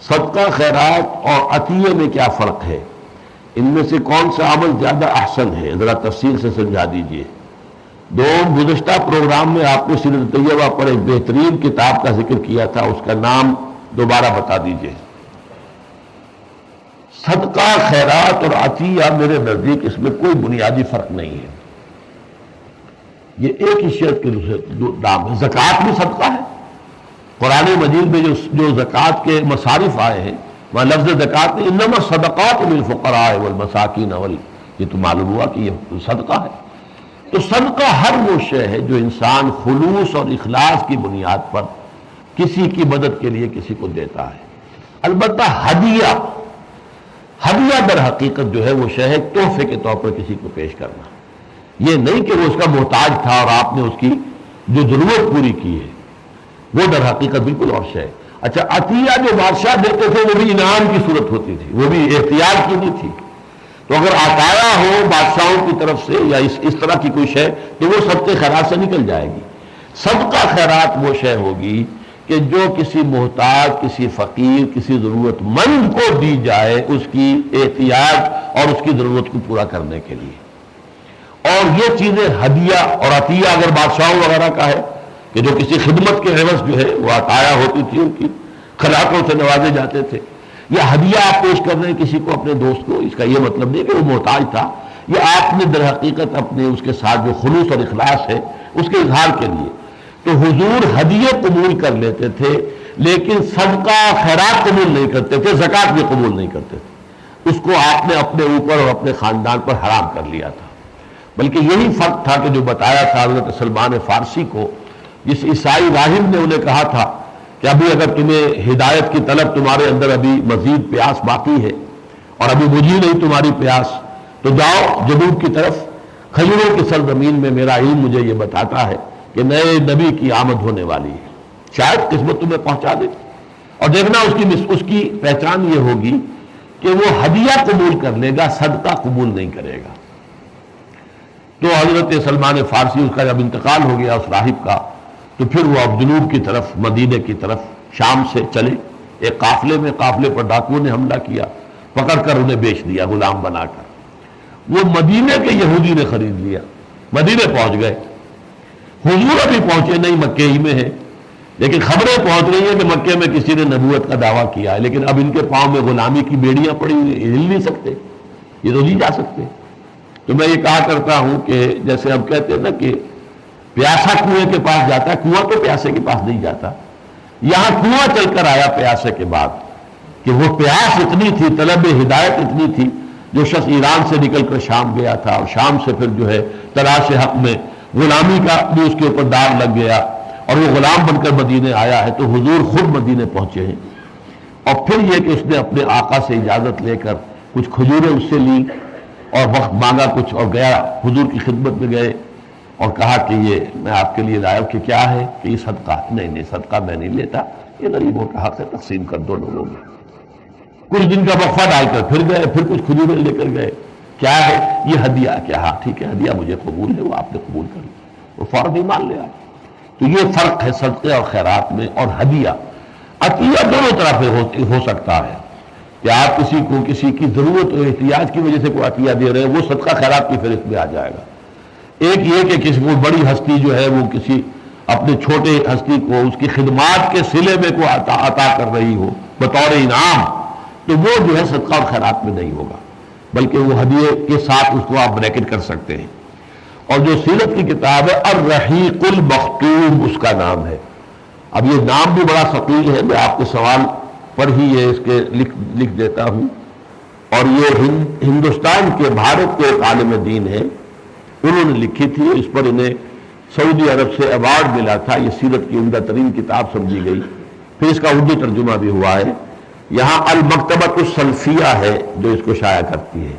صدقہ خیرات اور عطیے میں کیا فرق ہے؟ ان میں سے کون سا عمل زیادہ احسن ہے؟ ذرا تفصیل سے سمجھا دیجئے۔ گزشتہ پروگرام میں آپ نے سیرت طیبہ پر ایک بہترین کتاب کا ذکر کیا تھا، اس کا نام دوبارہ بتا دیجئے۔ صدقہ خیرات اور عطیہ میرے نزدیک اس میں کوئی بنیادی فرق نہیں ہے، یہ ایک ہی شے کے نام ہے۔ زکوٰۃ بھی صدقہ ہے، قرآن مجید میں جو زکوٰۃ کے مصارف آئے ہیں وہاں لفظ زکوٰۃ میں انما الصدقات للفقراء والمساکین یہ تو معلوم ہوا کہ یہ صدقہ ہے۔ تو صدقہ ہر وہ شے ہے جو انسان خلوص اور اخلاص کی بنیاد پر کسی کی مدد کے لیے کسی کو دیتا ہے۔ البتہ ہدیہ در حقیقت جو ہے وہ شے ہے تحفے کے طور پر کسی کو پیش کرنا، یہ نہیں کہ وہ اس کا محتاج تھا اور آپ نے اس کی جو ضرورت پوری کی ہے، وہ در حقیقت بالکل اور شے ہے۔ اچھا، عطیہ جو بادشاہ دیتے تھے وہ بھی انعام کی صورت ہوتی تھی، وہ بھی اختیار کی نہیں تھی۔ تو اگر عطایا ہو بادشاہوں کی طرف سے یا اس طرح کی کوئی شے تو وہ صدقے خیرات سے نکل جائے گی۔ صدقہ خیرات وہ شے ہوگی کہ جو کسی محتاج، کسی فقیر، کسی ضرورت مند کو دی جائے اس کی احتیاج اور اس کی ضرورت کو پورا کرنے کے لیے۔ اور یہ چیزیں ہدیہ اور عطیہ اگر بادشاہوں وغیرہ کا ہے کہ جو کسی خدمت کے عوض جو ہے وہ عطایا ہوتی تھی، ان کی خلاقوں سے نوازے جاتے تھے، یا ہدیہ آپ پیش کر رہے ہیں کسی کو، اپنے دوست کو، اس کا یہ مطلب نہیں کہ وہ محتاج تھا، یہ آپ نے در حقیقت اپنے اس کے ساتھ جو خلوص اور اخلاص ہے اس کے اظہار کے لیے۔ تو حضور ہدیے قبول کر لیتے تھے لیکن صدقہ خیرات قبول نہیں کرتے تھے، زکوٰۃ بھی قبول نہیں کرتے تھے، اس کو آپ نے اپنے اوپر اور اپنے خاندان پر حرام کر لیا تھا۔ بلکہ یہی فرق تھا کہ جو بتایا تھا حضرت سلمان فارسی کو، جس عیسائی راہب نے انہیں کہا تھا کہ ابھی اگر تمہیں ہدایت کی طلب تمہارے اندر ابھی مزید پیاس باقی ہے اور ابھی بجھی نہیں تمہاری پیاس، تو جاؤ جنوب کی طرف، کھجوروں کی سرزمین میں میرا علم مجھے یہ بتاتا ہے کہ نئے نبی کی آمد ہونے والی ہے، شاید قسمت تمہیں پہنچا دے۔ اور دیکھنا اس کی پہچان یہ ہوگی کہ وہ ہدیہ قبول کر لے گا، صدقہ قبول نہیں کرے گا۔ تو حضرت سلمان فارسی، اس کا جب انتقال ہو گیا اس راہب کا، تو پھر وہ اب جنوب کی طرف، مدینے کی طرف شام سے چلے۔ ایک قافلے پر ڈاکوؤں نے حملہ کیا، پکڑ کر انہیں بیچ دیا غلام بنا کر۔ وہ مدینے کے یہودی نے خرید لیا، مدینے پہنچ گئے۔ حضور ابھی پہنچے نہیں، مکے ہی میں ہے، لیکن خبریں پہنچ رہی ہیں کہ مکے میں کسی نے نبوت کا دعویٰ کیا ہے، لیکن اب ان کے پاؤں میں غلامی کی بیڑیاں پڑی ہوئی، ہل نہیں سکتے، یہ تو نہیں جا سکتے۔ تو میں یہ کہا کرتا ہوں کہ جیسے ہم کہتے ہیں نا کہ پیاسا کنویں کے پاس جاتا ہے، کنواں تو پیاسے کے پاس نہیں جاتا، یہاں کنواں چل کر آیا پیاسے کے بعد، کہ وہ پیاس اتنی تھی، طلب ہدایت اتنی تھی، جو شخص ایران سے نکل کر شام گیا تھا اور شام سے پھر جو ہے تلاش حق میں غلامی کا بھی اس کے اوپر داغ لگ گیا اور وہ غلام بن کر مدینے آیا ہے، تو حضور خود مدینے پہنچے ہیں۔ اور پھر یہ کہ اس نے اپنے آقا سے اجازت لے کر کچھ کھجوریں اس سے لی اور وقت مانگا کچھ، اور گیا حضور کی خدمت میں گئے اور کہا کہ یہ میں آپ کے لیے لایا، کہ کیا ہے؟ کہ یہ صدقہ۔ نہیں صدقہ میں نہیں لیتا، یہ غریبوں کا حق ہے، تقسیم کر دو لوگوں میں۔ کچھ دن کا وقفہ ڈال کر پھر گئے، پھر کچھ کھجوریں لے کر گئے، کیا ہے؟ یہ ہدیہ۔ کیا؟ ہاں ٹھیک ہے، ہدیہ مجھے قبول ہے، وہ آپ نے قبول کر لیا، وہ فوراً ہی مان لیا۔ تو یہ فرق ہے صدقے اور خیرات میں اور ہدیہ۔ عطیہ دونوں طرح ہو سکتا ہے کہ آپ کسی کو کسی کی ضرورت اور احتیاج کی وجہ سے کوئی عطیہ دے رہے ہیں، وہ صدقہ خیرات کی فہرست میں آ جائے گا۔ ایک یہ کہ کسی کو بڑی ہستی جو ہے وہ کسی اپنے چھوٹے ہستی کو اس کی خدمات کے صلے میں کوئی عطا کر رہی ہو بطور انعام، تو وہ جو ہے صدقہ اور خیرات میں نہیں ہوگا، بلکہ وہ ہدیے کے ساتھ اس کو آپ بریکٹ کر سکتے ہیں۔ اور جو سیرت کی کتاب ہے الرحیق المختوم، اس کا نام ہے۔ اب یہ نام بھی بڑا ثقیل ہے، میں آپ کے سوال پر ہی یہ اس کے لکھ دیتا ہوں۔ اور یہ ہندوستان کے بھارت کے ایک عالم دین ہے، انہوں نے لکھی تھی، اس پر انہیں سعودی عرب سے ایوارڈ ملا تھا، یہ سیرت کی عمدہ ترین کتاب سمجھی گئی، پھر اس کا اردو ترجمہ بھی ہوا ہے۔ یہاں المکتبۃ السلفیہ ہے جو اس کو شائع کرتی ہے۔